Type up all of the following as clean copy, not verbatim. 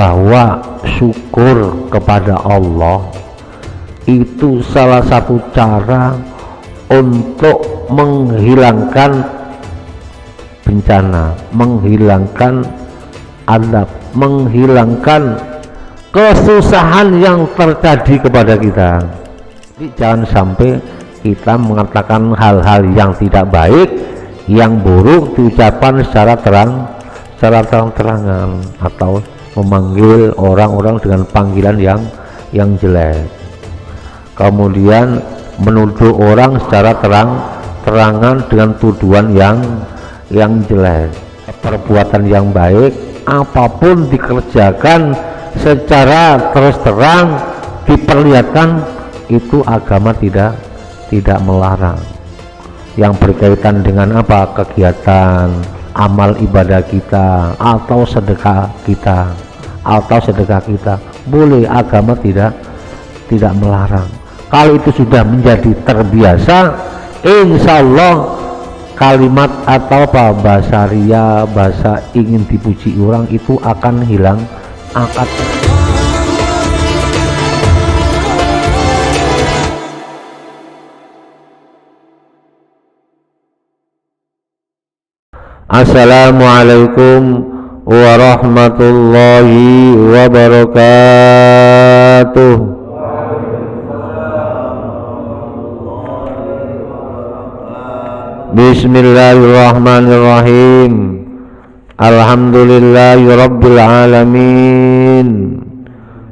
bahwa syukur kepada Allah itu salah satu cara untuk menghilangkan bencana, menghilangkan adab, menghilangkan kesusahan yang terjadi kepada kita. Jadi jangan sampai kita mengatakan hal-hal yang tidak baik, yang buruk diucapkan secara terang-terangan, atau memanggil orang-orang dengan panggilan yang jelek, kemudian menuduh orang secara terang-terangan dengan tuduhan yang jelek. Perbuatan yang baik apapun dikerjakan secara terus terang, diperlihatkan, itu agama tidak melarang. Yang berkaitan dengan apa? Kegiatan amal ibadah kita atau sedekah kita boleh, agama tidak melarang. Kalau itu sudah menjadi terbiasa, insya Allah kalimat atau bahasa ria, bahasa ingin dipuji orang itu akan hilang akad. Assalamualaikum warahmatullahi wabarakatuh. Bismillahirrahmanirrahim. Alhamdulillahi rabbil alamin.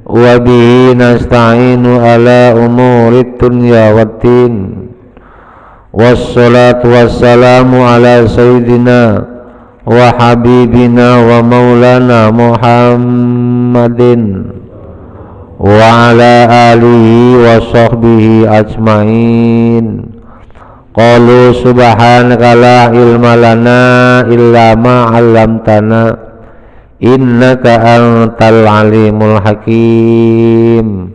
Wa bihi nasta'inu ala umurid dunya waddin. Wassalatu wassalamu ala sayyidina wa habibina wa maulana Muhammadin wa ala alihi wa sahbihi ajmain. Qalu subhanaka la ilma lana illa ma 'allamtana innaka antal alimul hakim.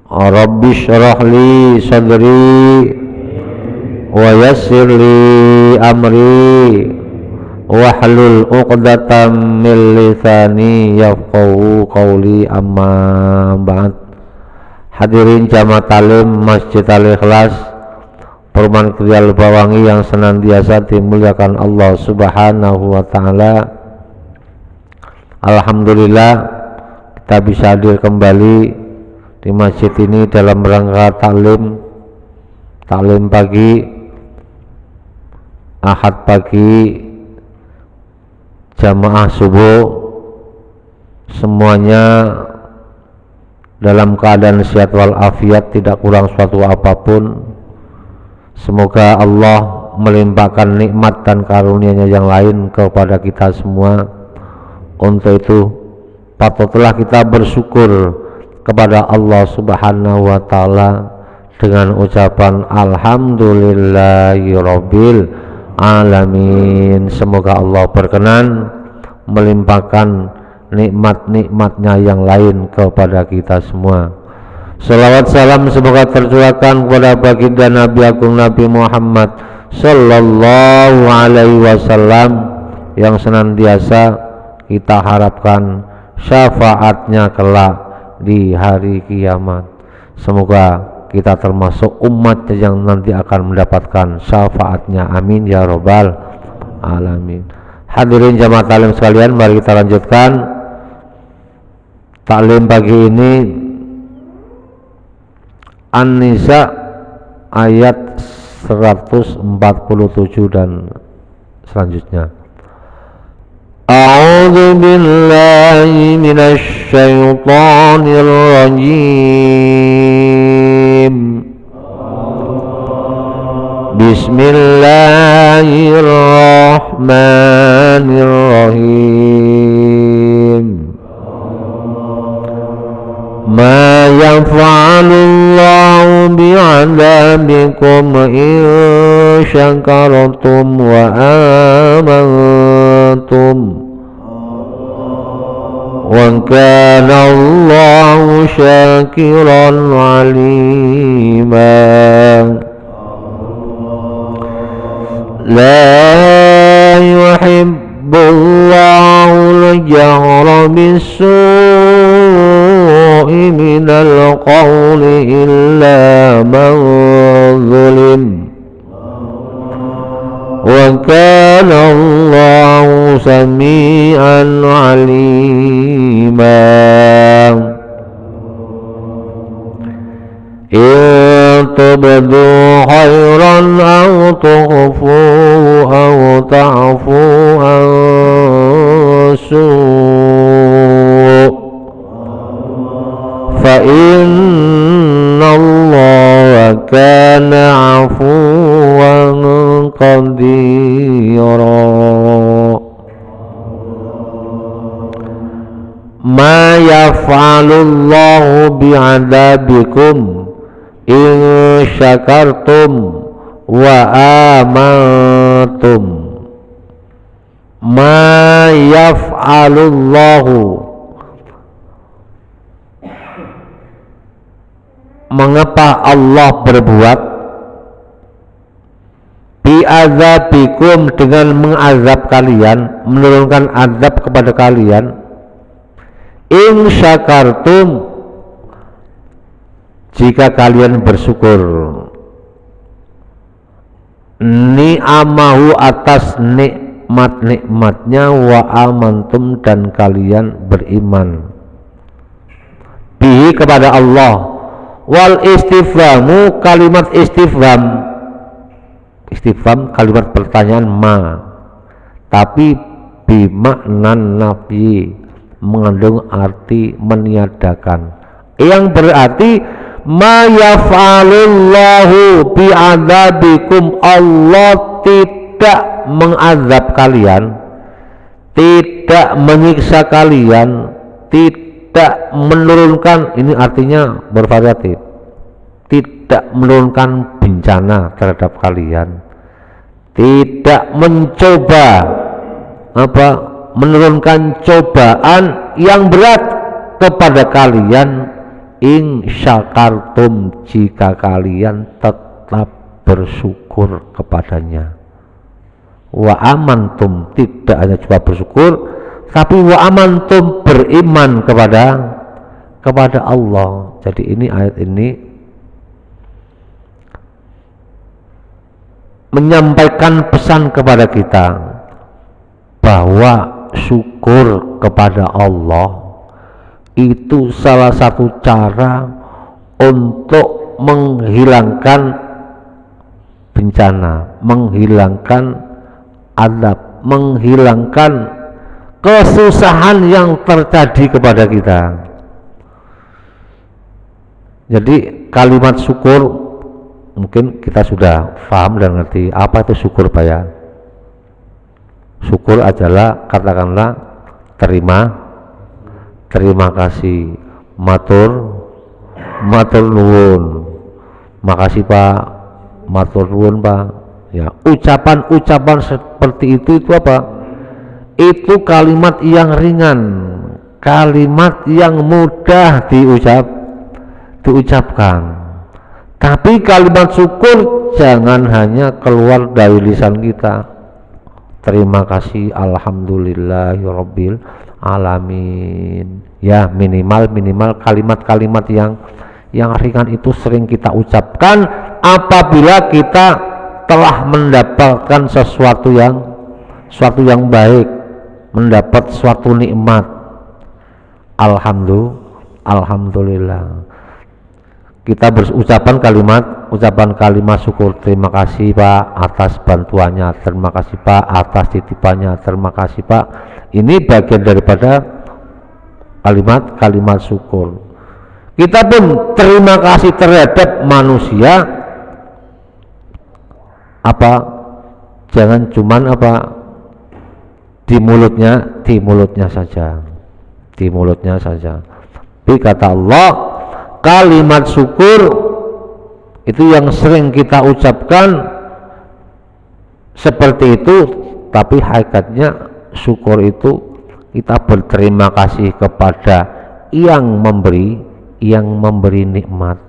Rabbi shrah li sadri wa yassir li amri wahlul 'uqdatam min lisani yafqahu qawli, amma ba'd. Hadirin jamaah talim Masjid Al-Ikhlas Perumahan Krial Bawangi yang senantiasa dimuliakan Allah Subhanahu wa ta'ala. Alhamdulillah kita bisa hadir kembali di masjid ini dalam rangka taklim pagi Ahad pagi, jamaah subuh, semuanya dalam keadaan sehat walafiat, tidak kurang suatu apapun. Semoga Allah melimpahkan nikmat dan karunia-Nya yang lain kepada kita semua. Untuk itu patutlah kita bersyukur kepada Allah Subhanahu wa ta'ala dengan ucapan alhamdulillahirabbil alamin. Semoga Allah berkenan melimpahkan nikmat-nikmatnya yang lain kepada kita semua. Salawat salam semoga tercurahkan kepada baginda Nabi Agung Nabi Muhammad sallallahu alaihi wasallam yang senantiasa kita harapkan syafaatnya kelak di hari kiamat. Semoga kita termasuk umatnya yang nanti akan mendapatkan syafaatnya, amin ya robbal alamin. Hadirin jamaah taklim sekalian, mari kita lanjutkan taklim pagi ini. An-Nisa ayat 147 dan selanjutnya. A'udzu billahi minasy syaithanir rajim. Bismillahirrahmanirrahim. Ma yaf'alullahu bi'adabikum in syakartum wa amantum wa kana Allahu syakiran alima. La yuhibbullahu al-jahra bis-su'i من القول إلا من ظلم وكان الله سميعا عليما إن تبدوا خيرا أو تخفوه أو تعفوا عن سوء فإن الله كان عفوا قديرا ما يفعل الله بعذابكم إن شكرتم وآمنتم ما يفعل الله mengapa Allah berbuat bi'adzabikum dengan mengazab kalian, menurunkan azab kepada kalian, in syakartum jika kalian bersyukur, ni'amahu atas nikmat-nikmatnya, wa amantum dan kalian beriman bihi kepada Allah. Wal istifhamu kalimat istifham kalimat pertanyaan ma, tapi bimaknan nafi mengandung arti meniadakan, yang berarti ma yaf'alullahu bi'adzabikum, Allah tidak mengazab kalian, tidak menyiksa kalian, tidak menurunkan, ini artinya bervariatif, tidak menurunkan bencana terhadap kalian, tidak mencoba menurunkan cobaan yang berat kepada kalian, in syakartum jika kalian tetap bersyukur kepadanya, wa amantum tidak hanya cuma bersyukur, tapi wa amantum beriman kepada Allah. Jadi ini ayat ini menyampaikan pesan kepada kita bahwa syukur kepada Allah itu salah satu cara untuk menghilangkan bencana, menghilangkan azab, menghilangkan kesusahan yang terjadi kepada kita. Jadi kalimat syukur mungkin kita sudah paham dan ngerti apa itu syukur, Pak ya. Syukur adalah katakanlah terima kasih, matur nuwun, makasih Pak, matur nuwun Pak. Ya, ucapan-ucapan seperti itu apa? Itu kalimat yang ringan, kalimat yang mudah diucapkan. Tapi kalimat syukur jangan hanya keluar dari lisan kita. Terima kasih, alhamdulillahirabbil alamin. Ya, minimal kalimat-kalimat yang ringan itu sering kita ucapkan apabila kita telah mendapatkan sesuatu yang baik, mendapat suatu nikmat. Alhamdulillah. Kita berucapan kalimat syukur. Terima kasih Pak atas bantuannya, terima kasih Pak atas titipannya, terima kasih Pak. Ini bagian daripada kalimat syukur. Kita pun terima kasih terhadap manusia, jangan cuman di mulutnya saja. Tapi kata Allah, kalimat syukur itu yang sering kita ucapkan seperti itu, tapi hakikatnya syukur itu kita berterima kasih kepada yang memberi nikmat.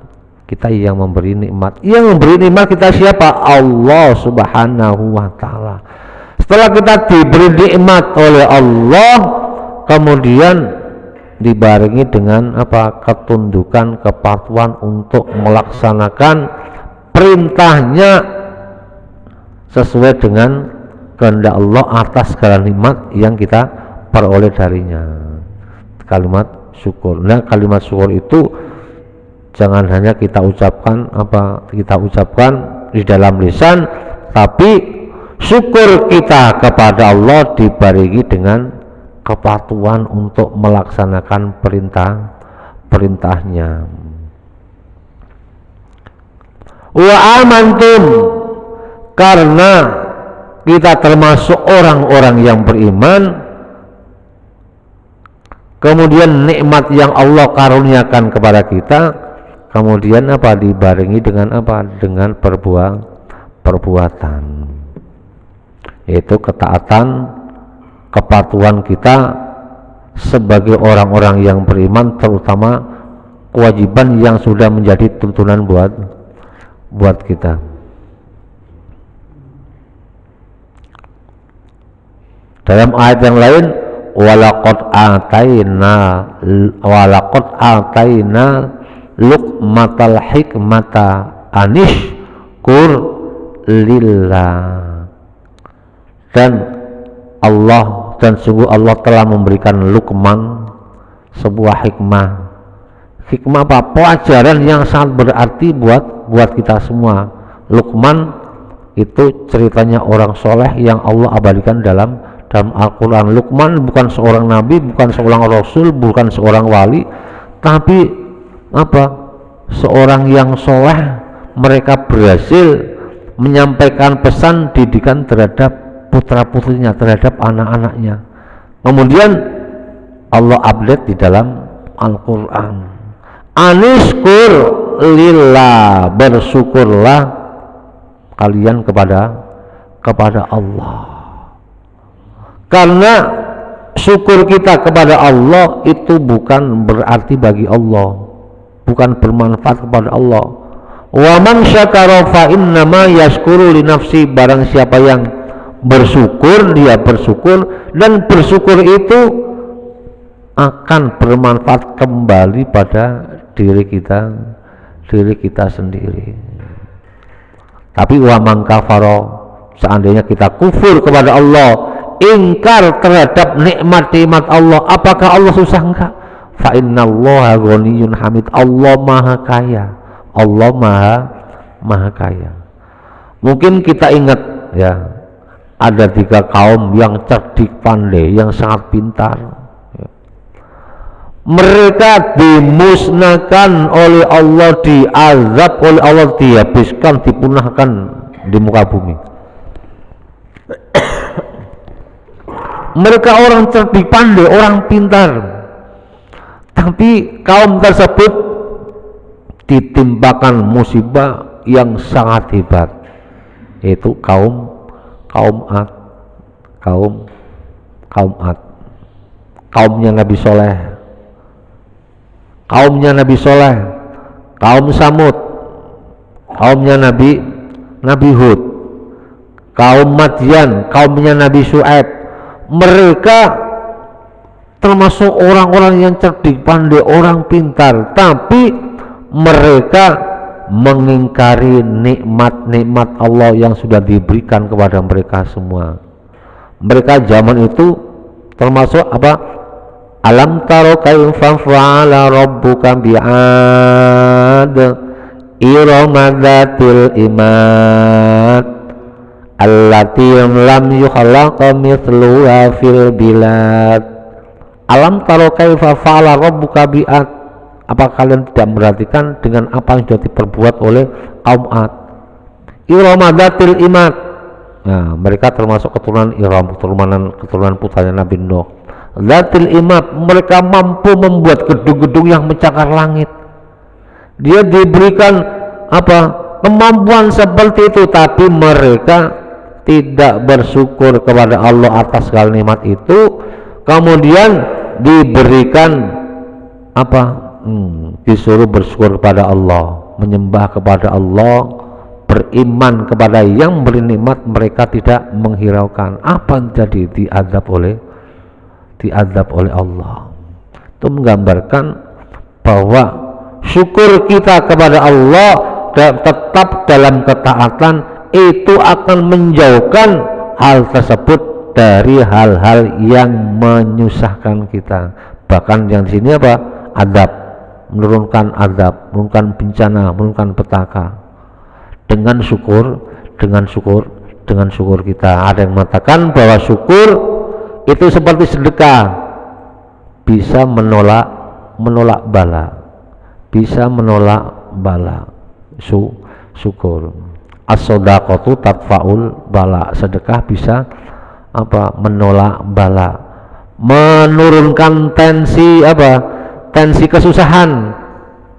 Kita yang memberi nikmat kita siapa? Allah Subhanahu wa ta'ala. Setelah kita diberi nikmat oleh Allah, kemudian dibarengi dengan apa? Ketundukan, kepatuhan untuk melaksanakan perintahnya sesuai dengan kehendak Allah atas segala nikmat yang kita peroleh darinya. Kalimat syukur. Nah, kalimat syukur itu jangan hanya kita ucapkan di dalam lisan, tapi syukur kita kepada Allah dibarengi dengan kepatuhan untuk melaksanakan perintahnya. Wa amantum, karena kita termasuk orang-orang yang beriman, kemudian nikmat yang Allah karuniakan kepada kita, kemudian apa? Dibarengi dengan apa? Dengan perbuatan, yaitu ketaatan, kepatuhan kita sebagai orang-orang yang beriman, terutama kewajiban yang sudah menjadi tuntunan buat kita. Dalam ayat yang lain, walaqad ataina luqmatal hikmata anishkur lillah, dan sungguh Allah telah memberikan Luqman sebuah hikmah apa? Pelajaran yang sangat berarti buat kita semua. Luqman itu ceritanya orang soleh yang Allah abadikan dalam Al-Quran. Luqman bukan seorang nabi, bukan seorang rasul, bukan seorang wali, tapi apa? Seorang yang soleh. Mereka berhasil menyampaikan pesan didikan terhadap putra-putrinya, terhadap anak-anaknya. Kemudian Allah update di dalam Al-Quran, anishkur lillah, bersyukurlah kalian kepada Allah. Karena syukur kita kepada Allah itu bukan berarti bagi Allah, bukan bermanfaat kepada Allah. Wa man syakara fa innama yashkuru li nafsi, barang siapa yang bersyukur, dia bersyukur, dan bersyukur itu akan bermanfaat kembali pada diri kita sendiri. Tapi wa man kafara, seandainya kita kufur kepada Allah, ingkar terhadap nikmat-nikmat Allah, apakah Allah susah? Enggak. Fa innallaha ghaniyyun hamid, Allah maha kaya, Allah maha kaya. Mungkin kita ingat ya, ada 3 kaum yang cerdik pandai, yang sangat pintar. Mereka dimusnahkan oleh Allah, diazab oleh Allah, dihabiskan, dipunahkan di muka bumi. Mereka orang cerdik pandai, orang pintar, tapi kaum tersebut ditimpakan musibah yang sangat hebat, yaitu kaum Ad, kaumnya Nabi Soleh, kaum Samud, kaumnya Nabi Hud, kaum Madyan, kaumnya Nabi Syuaib. Mereka termasuk orang-orang yang cerdik pandai, orang pintar, tapi mereka mengingkari nikmat-nikmat Allah yang sudah diberikan kepada mereka semua. Mereka zaman itu termasuk apa? Alam taro kaifa fa'ala rabbuka bi'ad irama dzatil imad allati lam yukhlaqa mithluha fil bilad. Alam taro kaifa fa'ala rabbuka bi'ad, apa kalian tidak memperhatikan dengan apa yang sudah diperbuat oleh kaum Ad? Irama dzatil imad, nah mereka termasuk keturunan Iram, keturunan putranya Nabi Nuh. Dzatil imad, mereka mampu membuat gedung-gedung yang mencakar langit. Dia diberikan apa? Kemampuan seperti itu, tapi mereka tidak bersyukur kepada Allah atas segala nikmat itu. Kemudian diberikan apa? Disuruh bersyukur kepada Allah, menyembah kepada Allah, beriman kepada yang beri nikmat. Mereka tidak menghiraukan apa yang jadi diazab oleh Allah. Itu menggambarkan bahwa syukur kita kepada Allah dan tetap dalam ketaatan itu akan menjauhkan hal tersebut dari hal-hal yang menyusahkan kita. Bahkan yang di sini apa? Adab, menurunkan adab, menurunkan bencana, menurunkan petaka. Dengan syukur kita. Ada yang mengatakan bahwa syukur itu seperti sedekah, bisa menolak bala, bisa menolak bala. Syukur. As-shadaqatu tadfa'ul bala, sedekah bisa apa? Menolak bala, menurunkan tensi kesusahan,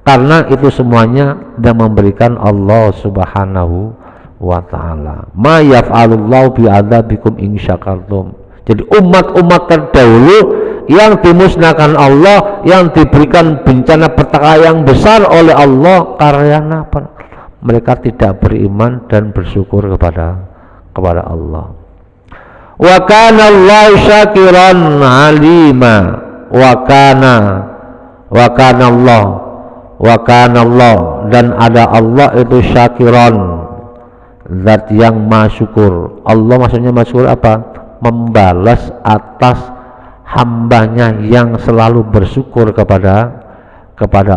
karena itu semuanya dan memberikan Allah Subhanahu wa ta'ala. Ma yaf'alullahu bi'adzabikum in syakartum. Jadi umat-umat terdahulu yang dimusnahkan Allah, yang diberikan bencana petaka yang besar oleh Allah karena apa? Mereka tidak beriman dan bersyukur kepada Allah. Wa kana Allahu syakiran alima. Wa kana Allah dan ada Allah itu syakiran, zat yang maha syukur. Allah maksudnya maha syukur apa? Membalas atas hambanya yang selalu bersyukur kepada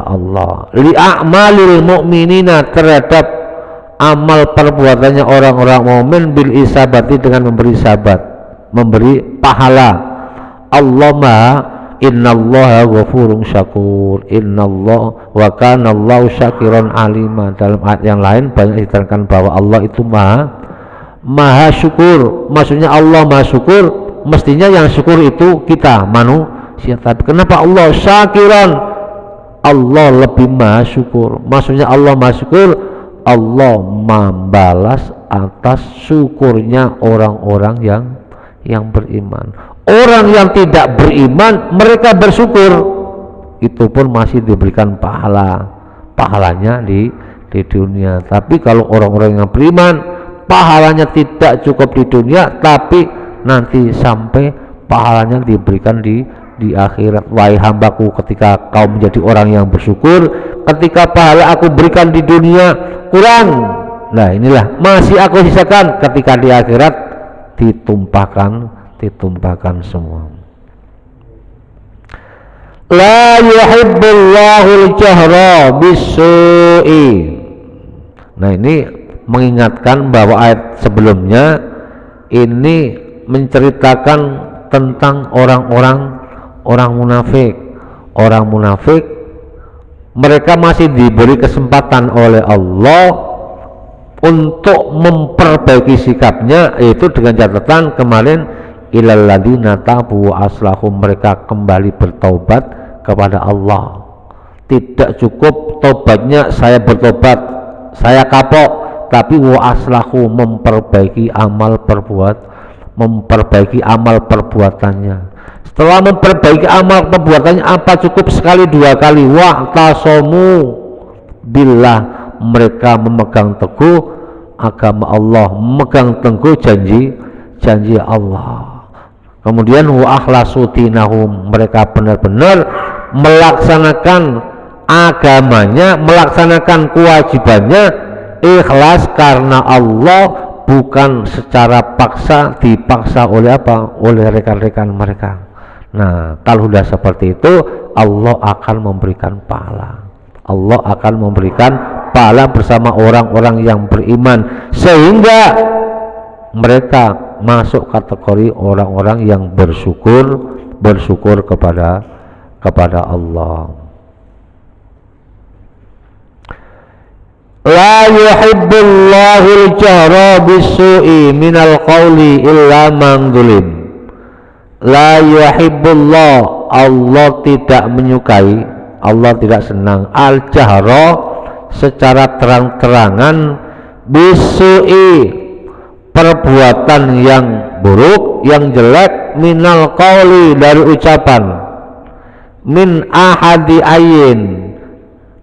Allah. Li a'malil mu'minina, terhadap amal perbuatannya orang-orang mukmin, bil isabati, dengan memberi sabat, memberi pahala. Allah maha, innallaha ghafurun syakur, innallah wa kana Allahu syakiran alima. Dalam ayat yang lain banyak diterangkan bahwa Allah itu maha syukur. Maksudnya Allah maha syukur, mestinya yang syukur itu kita manusia. Tapi kenapa Allah syakiran? Allah lebih maha syukur. Maksudnya Allah maha syukur, Allah membalas atas syukurnya orang-orang yang beriman. Orang yang tidak beriman, mereka bersyukur, itu pun masih diberikan pahalanya di dunia. Tapi kalau orang-orang yang beriman, pahalanya tidak cukup di dunia, tapi nanti sampai pahalanya diberikan di akhirat. Wahai hambaku, ketika kau menjadi orang yang bersyukur, ketika pahala aku berikan di dunia kurang, nah inilah masih aku sisakan, ketika di akhirat ditumpahkan semua. La yuhibbullahu al-jahra bis-su'i. Nah, ini mengingatkan bahwa ayat sebelumnya ini menceritakan tentang orang munafik. Orang munafik, mereka masih diberi kesempatan oleh Allah untuk memperbaiki sikapnya, yaitu dengan catatan kemarin ilal ladina tabu aslahu, mereka kembali bertaubat kepada Allah. Tidak cukup tobatnya saya bertobat, saya kapok, tapi wa aslahu, memperbaiki amal perbuatannya. Setelah memperbaiki amal perbuatannya, apa cukup sekali dua kali? Wa tasomu billah, mereka memegang teguh agama Allah, memegang teguh janji Allah. Kemudian wa akhlasu dinahum, mereka benar-benar melaksanakan agamanya, melaksanakan kewajibannya ikhlas karena Allah, bukan secara dipaksa oleh rekan-rekan mereka. Nah, kalau sudah seperti itu, Allah akan memberikan pahala. Allah akan memberikan pahala bersama orang-orang yang beriman, sehingga mereka masuk kategori orang-orang yang bersyukur kepada Allah. La yuhibbullahu al-jahra bis-su'i minal qawli illa man zulim. La yuhibbullah, Allah tidak menyukai, Allah tidak senang al-jahra, secara terang-terangan, bis-su'i, perbuatan yang buruk, yang jelek, minal qawli, dari ucapan, min ahadi ayin,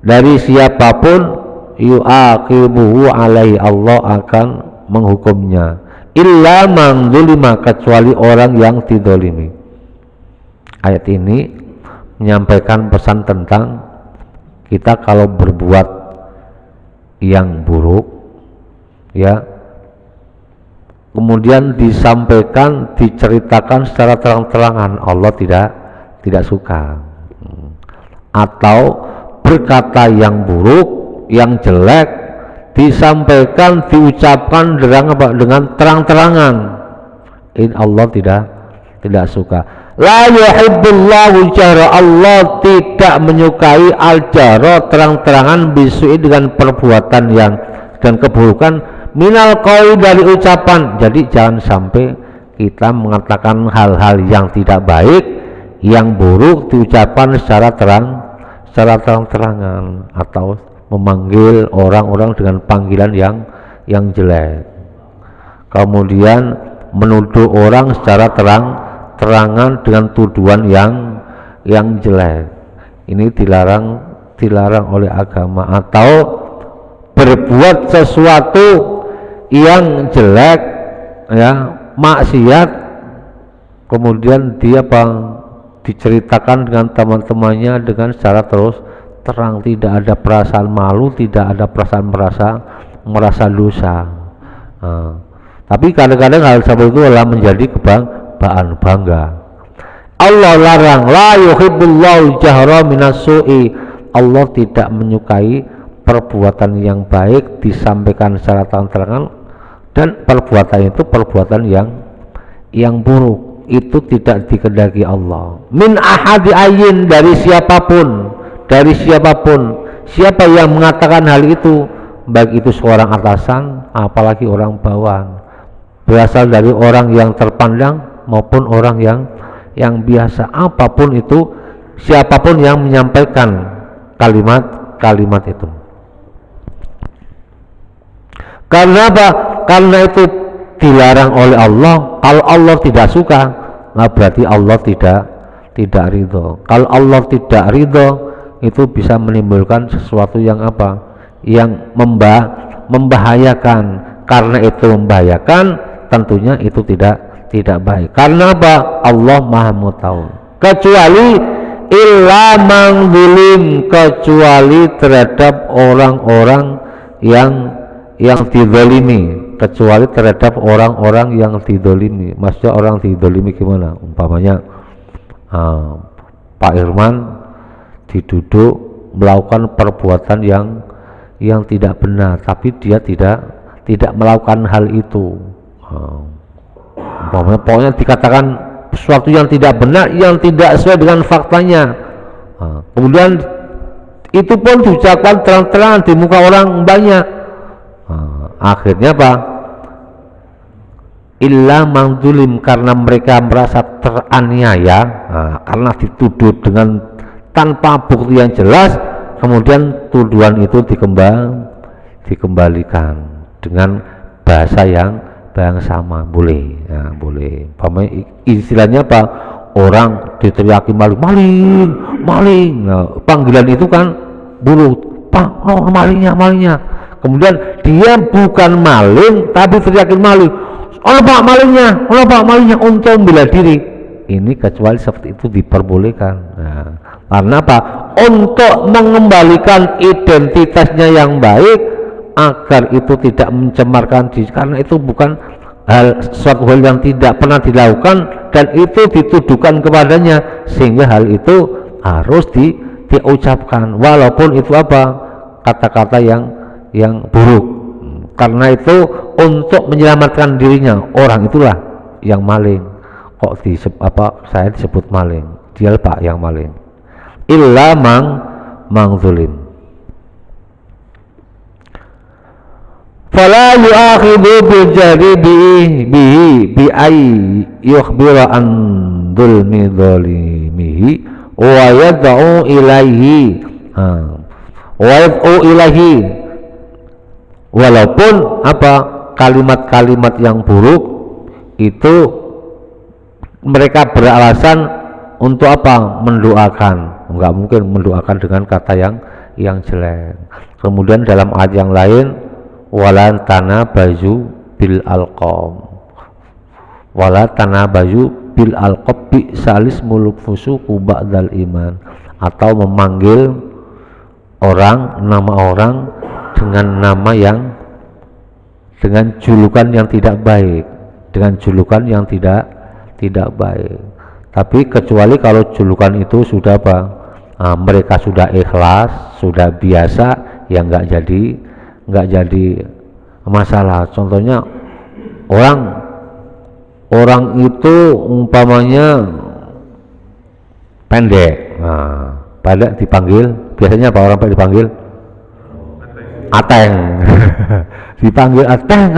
dari siapapun, yu'aqibuhu alaihi, Allah akan menghukumnya, illa man zulima, kecuali orang yang didolimi. Ayat ini menyampaikan pesan tentang kita kalau berbuat yang buruk ya, kemudian disampaikan, diceritakan secara terang-terangan, Allah tidak suka. Atau berkata yang buruk, yang jelek disampaikan, diucapkan dengan terang-terangan, ini Allah tidak suka. La yuhibbullahu jahra, Allah tidak menyukai al-jahra, terang-terangan, bisu'i, dengan perbuatan yang dan keburukan, minal qauli, dari ucapan. Jadi jangan sampai kita mengatakan hal-hal yang tidak baik, yang buruk diucapkan secara terang-terangan, atau memanggil orang-orang dengan panggilan yang jelek, kemudian menuduh orang secara terangan dengan tuduhan yang jelek. Ini dilarang oleh agama. Atau berbuat sesuatu yang jelek ya, maksiat, kemudian dia diceritakan dengan teman-temannya dengan secara terus terang, tidak ada perasaan malu, tidak ada perasaan merasa dosa. Tapi kadang-kadang hal seperti itu adalah menjadi kebanggaan, bangga. Allah larang, la yuhibbullahu jahra minasu'i, Allah tidak menyukai perbuatan yang baik disampaikan secara terang-terangan, dan perbuatan itu perbuatan yang buruk itu tidak dikehendaki Allah. Min ahadi ayin, dari siapapun, siapa yang mengatakan hal itu, baik itu seorang atasan apalagi orang bawahan, berasal dari orang yang terpandang maupun orang yang biasa, apapun itu, siapapun yang menyampaikan kalimat itu. Karena apa? Karena itu dilarang oleh Allah. Kalau Allah tidak suka, nah berarti Allah tidak ridho. Kalau Allah tidak ridho, itu bisa menimbulkan sesuatu yang apa? Yang membahayakan. Karena itu membahayakan, tentunya itu tidak baik. Karena apa? Allah Maha Mengetahui. Kecuali illa man zulim, kecuali terhadap orang-orang yang dizalimi, kecuali terhadap orang-orang yang dizalimi. Maksudnya orang dizalimi gimana? Umpamanya Pak Irman diduduk melakukan perbuatan yang tidak benar, tapi dia tidak melakukan hal itu. Umpamanya pokoknya dikatakan sesuatu yang tidak benar, yang tidak sesuai dengan faktanya. Kemudian itu pun diucapkan terang-terangan di muka orang banyak. Akhirnya apa? Illa man zulim, karena mereka merasa teraniaya, karena dituduh dengan tanpa bukti yang jelas, kemudian tuduhan itu dikembalikan dengan bahasa yang sama, boleh. Boleh. Istilahnya apa? Orang diteriaki maling. Nah, panggilan itu kan buruk. Pak, malingnya. Kemudian dia bukan maling, tapi teriakin maling. Oh pak malingnya, untuk membela diri. Ini kecuali seperti itu diperbolehkan. Nah, karena apa? Untuk mengembalikan identitasnya yang baik, agar itu tidak mencemarkan diri, karena itu bukan suatu hal yang tidak pernah dilakukan dan itu dituduhkan kepadanya, sehingga hal itu harus diucapkan walaupun itu apa? Kata-kata yang buruk. Karena itu untuk menyelamatkan dirinya, orang itulah yang maling. Kok saya disebut maling, dia pak yang maling. Illa mang zulim. Fala yu'akhidu bil jari bi ay yukhbira an dzulmi dzalimihi wa yad'u ilaihi walaupun apa? Kalimat-kalimat yang buruk itu mereka beralasan untuk apa? Mendoakan. Enggak mungkin mendoakan dengan kata yang jelek. Kemudian dalam ayat yang lain, walan tanabaju bil alqam, bil alqab bi salis muluk fusuku ba'dal iman, atau memanggil nama orang dengan nama yang dengan julukan yang tidak baik, tidak baik. Tapi kecuali kalau julukan itu sudah apa? Mereka sudah ikhlas, sudah biasa, ya nggak jadi masalah. Contohnya orang itu umpamanya pendek, pendek dipanggil, biasanya apa orang pendek dipanggil? Ateng. Dipanggil ateng.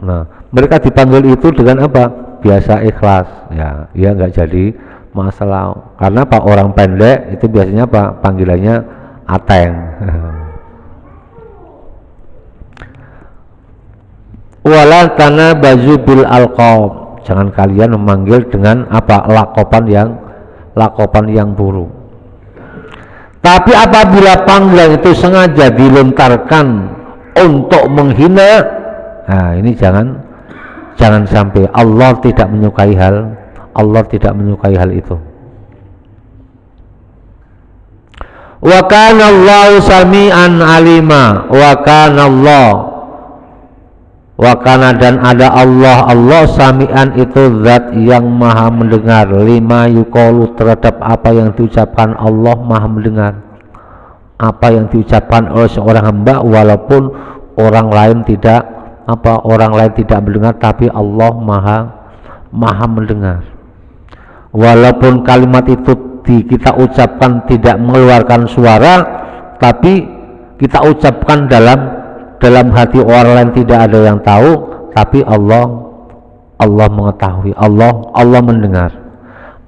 Nah, mereka dipanggil itu dengan apa? Biasa ikhlas, ya nggak jadi masalah. Karena Pak orang pendek itu biasanya apa? Panggilannya ateng. Wala kana baju bil alqab, jangan kalian memanggil dengan apa? Lakopan yang buruk. Tapi apabila panggilan itu sengaja dilontarkan untuk menghina, nah ini jangan sampai. Allah tidak menyukai hal itu. Wa kana Allahu sami'an alima, wa kana dan ada Allah sami'an itu zat yang maha mendengar, lima yuqalu terhadap apa yang diucapkan. Allah maha mendengar apa yang diucapkan oleh seorang hamba, walaupun orang lain tidak mendengar, tapi Allah maha mendengar. Walaupun kalimat itu kita ucapkan tidak mengeluarkan suara, tapi kita ucapkan dalam hati orang lain, tidak ada yang tahu, tapi Allah mengetahui, Allah mendengar.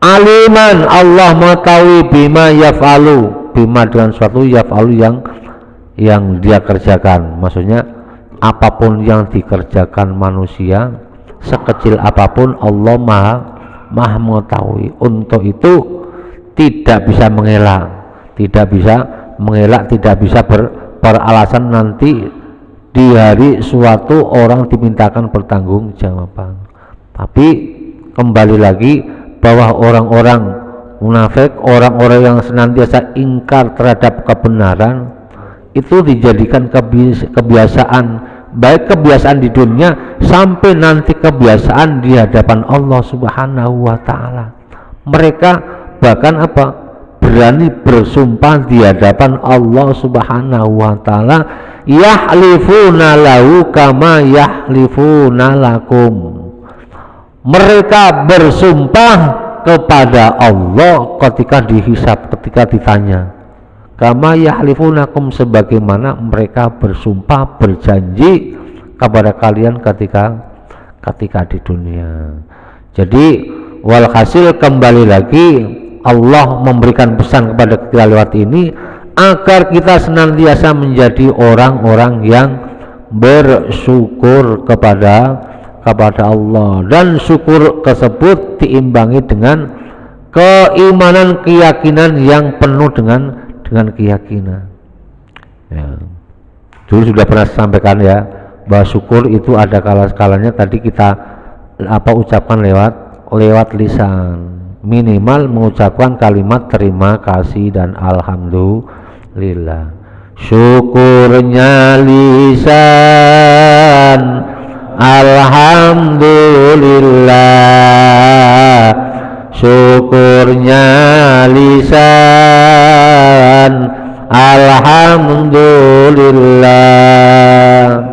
Aliman, Allah mengetahui bima yaf'alu, bima dengan suatu yaf'alu yang dia kerjakan. Maksudnya apapun yang dikerjakan manusia, sekecil apapun, Allah maha mengetahui. Untuk itu tidak bisa mengelak, tidak bisa beralasan nanti di hari suatu orang dimintakan pertanggungjawaban. Tapi kembali lagi bahwa orang-orang munafik, orang-orang yang senantiasa ingkar terhadap kebenaran, itu dijadikan kebiasaan, baik kebiasaan di dunia sampai nanti kebiasaan di hadapan Allah Subhanahu wa taala. Mereka bahkan berani bersumpah di hadapan Allah Subhanahu wa taala, yahlifuna lahu kama yahlifuna lakum. Mereka bersumpah kepada Allah ketika dihisab, ketika ditanya, kama yahlifunakum, sebagaimana mereka bersumpah, berjanji kepada kalian ketika di dunia. Jadi walhasil kembali lagi Allah memberikan pesan kepada kita lewat ini agar kita senantiasa menjadi orang-orang yang bersyukur kepada Allah, dan syukur tersebut diimbangi dengan keimanan, keyakinan yang penuh dengan keyakinan. Ya. Dulu sudah pernah sampaikan ya, bahwa syukur itu ada kalanya tadi kita ucapkan lewat lisan, minimal mengucapkan kalimat terima kasih dan alhamdulillah. Syukurnya lisan, alhamdulillah. Syukurnya lisan, alhamdulillah.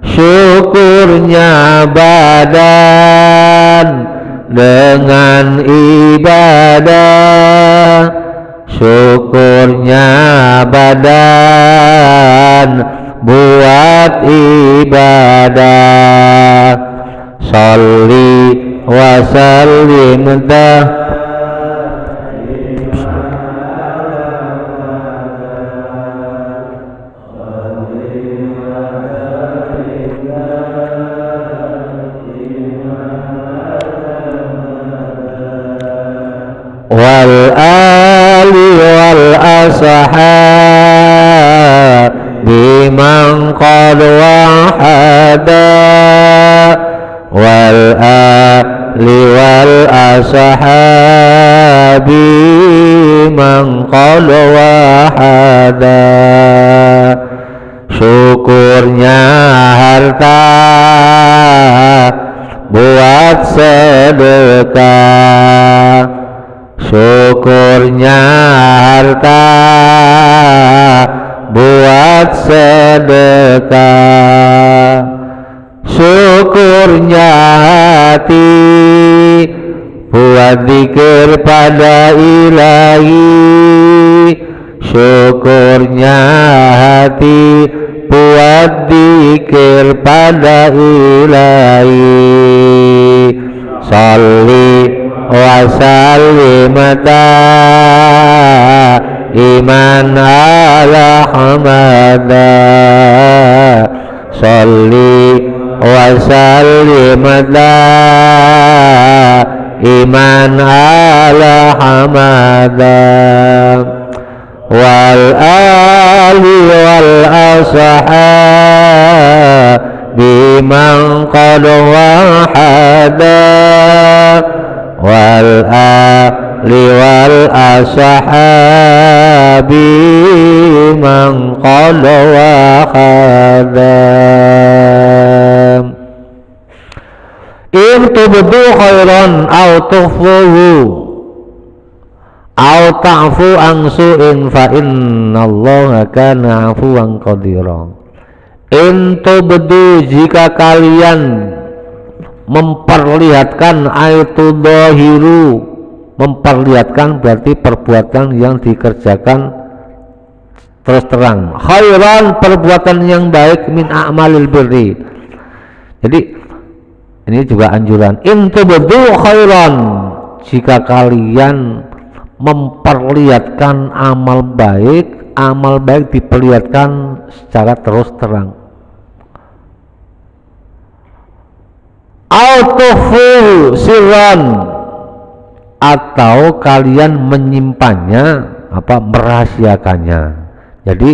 Syukurnya badan dengan ibadah, syukurnya badan buat ibadah. Sholli wa sallim wal ali wal ashabi man qad wahada, wal ali wal ashabi man qala wahada. Syukurnya harta buat sedekah, syukurnya harta buat sedekah, syukurnya hati buat zikir pada Ilahi, syukurnya hati buat zikir pada Ilahi. Sholli wa sallim iman ala hamada. Sholli wa sallim iman ala hamada. Wal ali wal ashabi man qad wahada. Wal ali wal ashabi man qad wahada. In tubdu khairan aw tukhfuhu aw ta'fu an su'in fa innallaha kana 'afuwan qadira. In tubdu, jika kalian memperlihatkan, aitu dhahiru, memperlihatkan berarti perbuatan yang dikerjakan terus terang, khairan, perbuatan yang baik, min a'malil birri. Jadi ini juga anjuran, in tubdu khairan, jika kalian memperlihatkan amal baik diperlihatkan secara terus terang. Al-tufu sirran, atau kalian menyimpannya, merahasiakannya. Jadi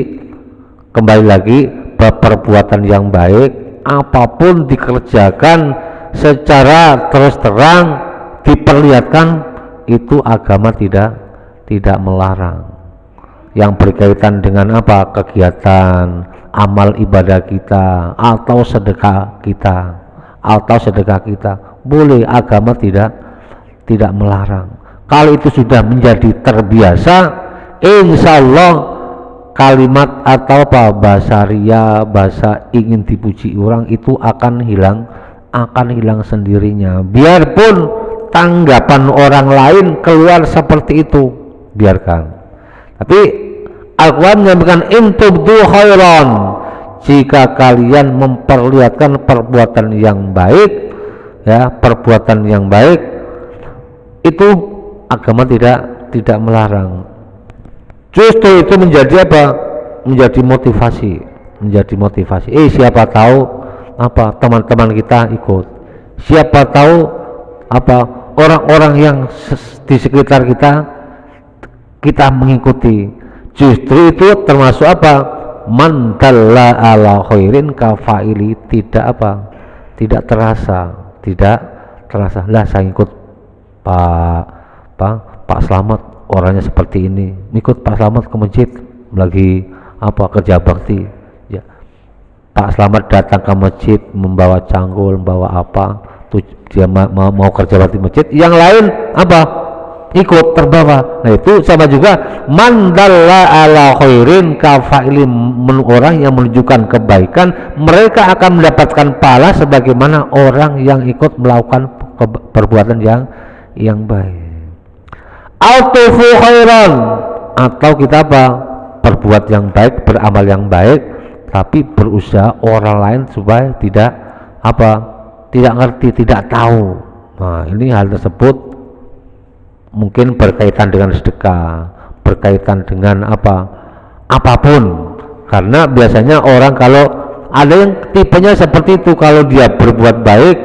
kembali lagi, perbuatan yang baik apapun dikerjakan secara terus terang, diperlihatkan, itu agama tidak melarang. Yang berkaitan dengan kegiatan amal ibadah kita atau sedekah kita boleh, agama tidak melarang. Kalau itu sudah menjadi terbiasa, insya Allah kalimat atau bahasa ria, bahasa ingin dipuji orang itu akan hilang sendirinya. Biarpun tanggapan orang lain keluar seperti itu, biarkan. Tapi Al-Quran menyampaikan in tubdu khairan, jika kalian memperlihatkan perbuatan yang baik, perbuatan yang baik itu agama tidak melarang. Justru itu menjadi menjadi motivasi. Siapa tahu teman-teman kita ikut, siapa tahu orang-orang yang di sekitar kita mengikuti. Justru itu termasuk man dalla ala khairin kafaili, tidak terasa lah saya ikut Pak Slamet, orangnya seperti ini, ikut Pak Slamet ke masjid lagi kerja bakti, ya. Pak Slamet datang ke masjid membawa canggul, membawa dia mau kerja bakti masjid, yang lain ikut terbawa. Nah itu sama juga, man dalla ala khairin kafaili, orang yang menunjukkan kebaikan, mereka akan mendapatkan pahala sebagaimana orang yang ikut melakukan perbuatan yang baik. Al-tufu khairan, atau kita berbuat yang baik, beramal yang baik, tapi berusaha orang lain supaya tidak ngerti, tidak tahu. Nah ini hal tersebut mungkin berkaitan dengan sedekah, berkaitan dengan apapun, karena biasanya orang kalau ada yang tipenya seperti itu, kalau dia berbuat baik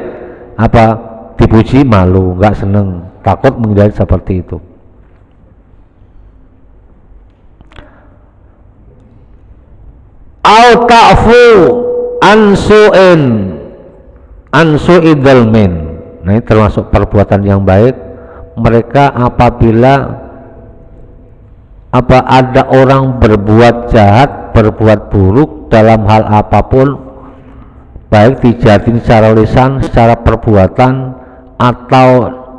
dipuji malu, nggak seneng, takut menjadi seperti itu. Au ta'fu ansu'idalmin. Nah, ini termasuk perbuatan yang baik. Mereka apabila ada orang berbuat jahat, berbuat buruk dalam hal apapun, baik dijahatin secara lisan, secara perbuatan, atau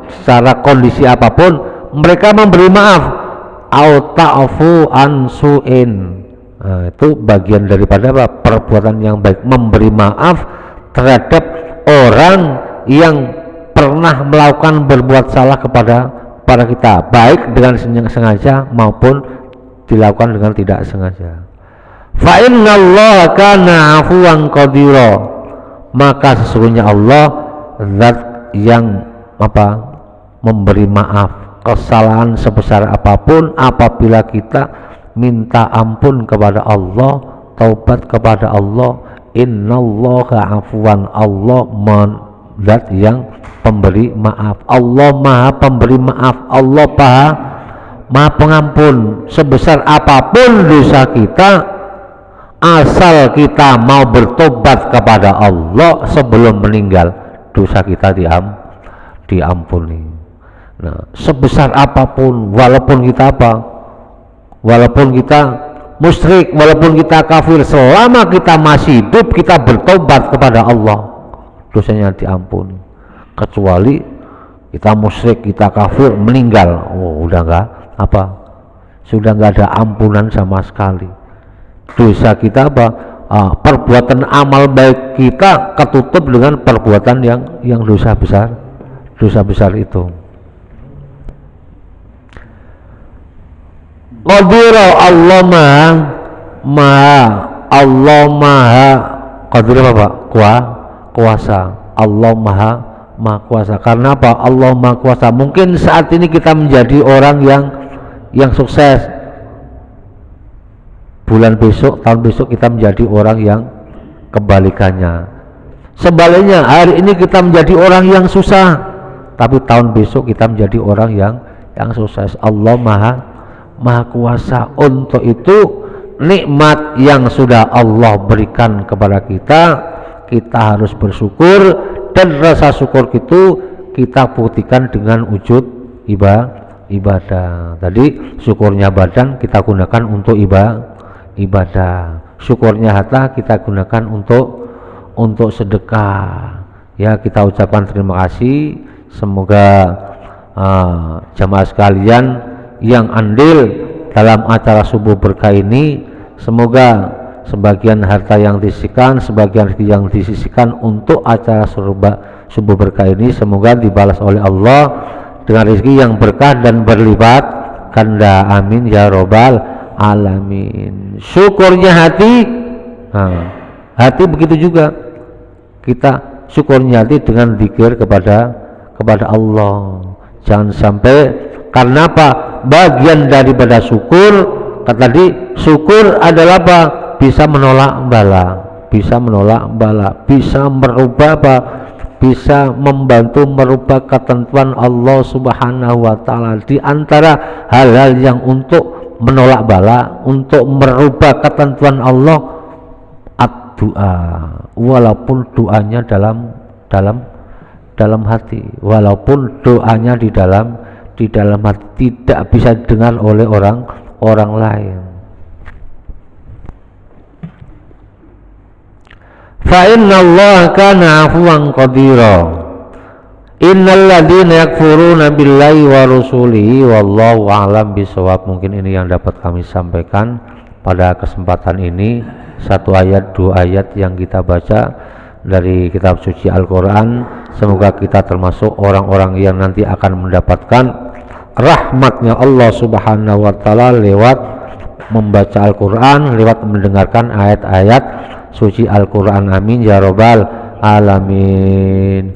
secara kondisi apapun, mereka memberi maaf. Au ta'fu an su'in. Nah, itu bagian daripada apa? Perbuatan yang baik, memberi maaf terhadap orang yang pernah melakukan berbuat salah kepada kita, baik dengan sengaja maupun dilakukan dengan tidak sengaja. Fa innallaha kana 'afuwan qadira. Maka sesungguhnya Allah zat yang memberi maaf kesalahan sebesar apapun apabila kita minta ampun kepada Allah, taubat kepada Allah. Innallaha 'afuwan, Allah zat yang pemberi maaf. Allah maha pemberi maaf, Allah maha pengampun sebesar apapun dosa kita, asal kita mau bertobat kepada Allah sebelum meninggal, dosa kita diampuni. Nah, sebesar apapun, walaupun kita musyrik, walaupun kita kafir, selama kita masih hidup, kita bertobat kepada Allah, dosanya diampuni. Kecuali kita musyrik, kita kafir, meninggal, udah sudah nggak ada ampunan sama sekali. Dosa kita perbuatan amal baik kita ketutup dengan perbuatan yang dosa besar itu. Qadira, Allah maha qadir kuasa. Allah maha kuasa. Karena apa? Allah maha kuasa. Mungkin saat ini kita menjadi orang yang sukses, bulan besok, tahun besok kita menjadi orang yang kebalikannya. Sebaliknya, hari ini kita menjadi orang yang susah, tapi tahun besok kita menjadi orang yang sukses. Allah maha kuasa. Untuk itu nikmat yang sudah Allah berikan kepada kita harus bersyukur, dan rasa syukur itu kita buktikan dengan wujud ibadah. Tadi syukurnya badan kita gunakan untuk ibadah, syukurnya harta kita gunakan untuk sedekah. Ya, kita ucapkan terima kasih. Semoga jamaah sekalian yang andil dalam acara subuh berkah ini, semoga sebagian harta yang disisihkan, sebagian rezeki yang disisihkan untuk acara subuh berkah ini, semoga dibalas oleh Allah dengan rezeki yang berkah dan berlipat ganda. Amin ya robbal alamin. Syukurnya hati begitu juga, kita syukurnya hati dengan zikir kepada Allah. Jangan sampai, karena apa? Bagian daripada syukur, kata tadi, syukur adalah apa? Bisa menolak bala, bisa merubah apa? Bisa membantu merubah ketentuan Allah Subhanahu wa Ta'ala. Di antara hal-hal yang untuk menolak bala, untuk merubah ketentuan Allah, ad-doa, walaupun doanya dalam hati, walaupun doanya di dalam hati, tidak bisa didengar oleh orang lain. Fa innallaha kana 'afuwan qadira. Innal ladzina yakfuruna billahi wa rusulihi wallahu a'lam bishawab. Mungkin ini yang dapat kami sampaikan pada kesempatan ini. Satu ayat, dua ayat yang kita baca dari kitab suci Al-Quran. Semoga kita termasuk orang-orang yang nanti akan mendapatkan rahmatnya Allah Subhanahu wa Ta'ala lewat membaca Al-Quran, lewat mendengarkan ayat-ayat suci Al-Quran. Amin ya robbal alamin.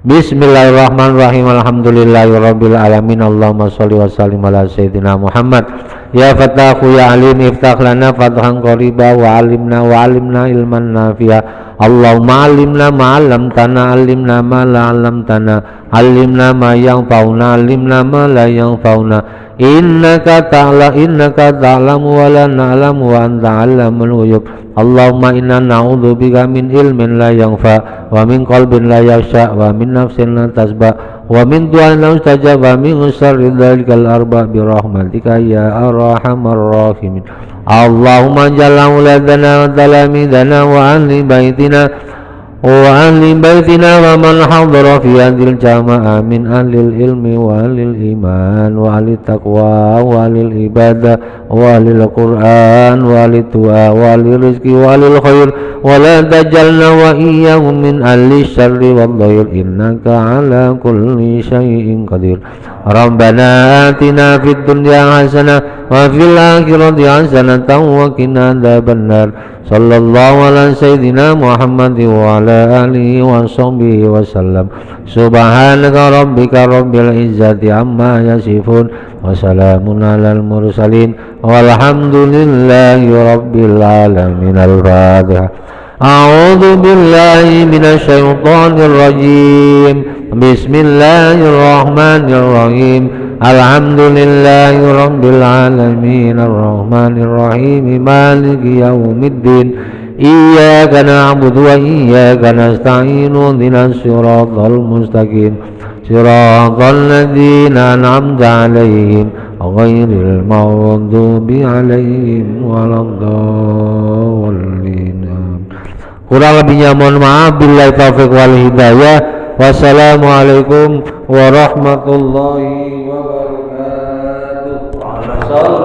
Bismillahirrahmanirrahim. Alhamdulillahirabbil alamin. Allahumma sholli wa sallim ala sayyidina Muhammad. Ya Fatahu ya Alim, iftah lana fathan qariba wa alimna ilman nafi'a. Allahumma alimna ma 'allamtana, alimna ma la 'allamtana, alimna ma yanfa'una, alimna ma la yanfa'una. innaka ta'lamu wa la na'lamu wa anta 'allamul ghuyub. Allahumma inna na'udzubika min ilmin la yanfa wa min qalbin la yakhsha wa min nafsin la tasba wa min du'ain la mustajab wa min syarri dzalikal arba bi rahmatika ya arhamar rahimin. Allahumma ja'al auladana wa talamidana wa ahli baitina wa man hadara fi hadhil jama'a min ahlil ilmi wa ahlil iman wa ahli taqwa wa ahlil ibadah wa ahlil qur'an wa ahli du'a wa ahli rizqi wa ahlil khair wa la tajalna wa iyyahum min ahli syarri wal dhair innaka ala kulli syai'in qadir. Rabbana atina fid dunya hasanah wa fil akhirati hasanatan wa qina adzabannar. Sallallahu ala sayyidina Muhammad wa ala alihi wa sahbihi wa sallam. Subhanaka rabbika rabbil izzati amma yasifun wa salamun alal mursalin walhamdulillahi rabbil alamin. Al-Fatihah. A'udzu billahi minasy syaithanir rajim. Bismillahirrahmanirrahim. Alhamdulillahi rabbil alamin arrahmanir rahim maliki yaumiddin iyyaka na'budu wa iyyaka nasta'in ihdinas siratal mustaqim siratal ladzina an'amta 'alaihim ghairil maghdubi 'alaihim waladdallin. Kurang lebihnya mohon maaf, billahi taufiq wal hidayah. Wassalamualaikum warahmatullahi wabarakatuh.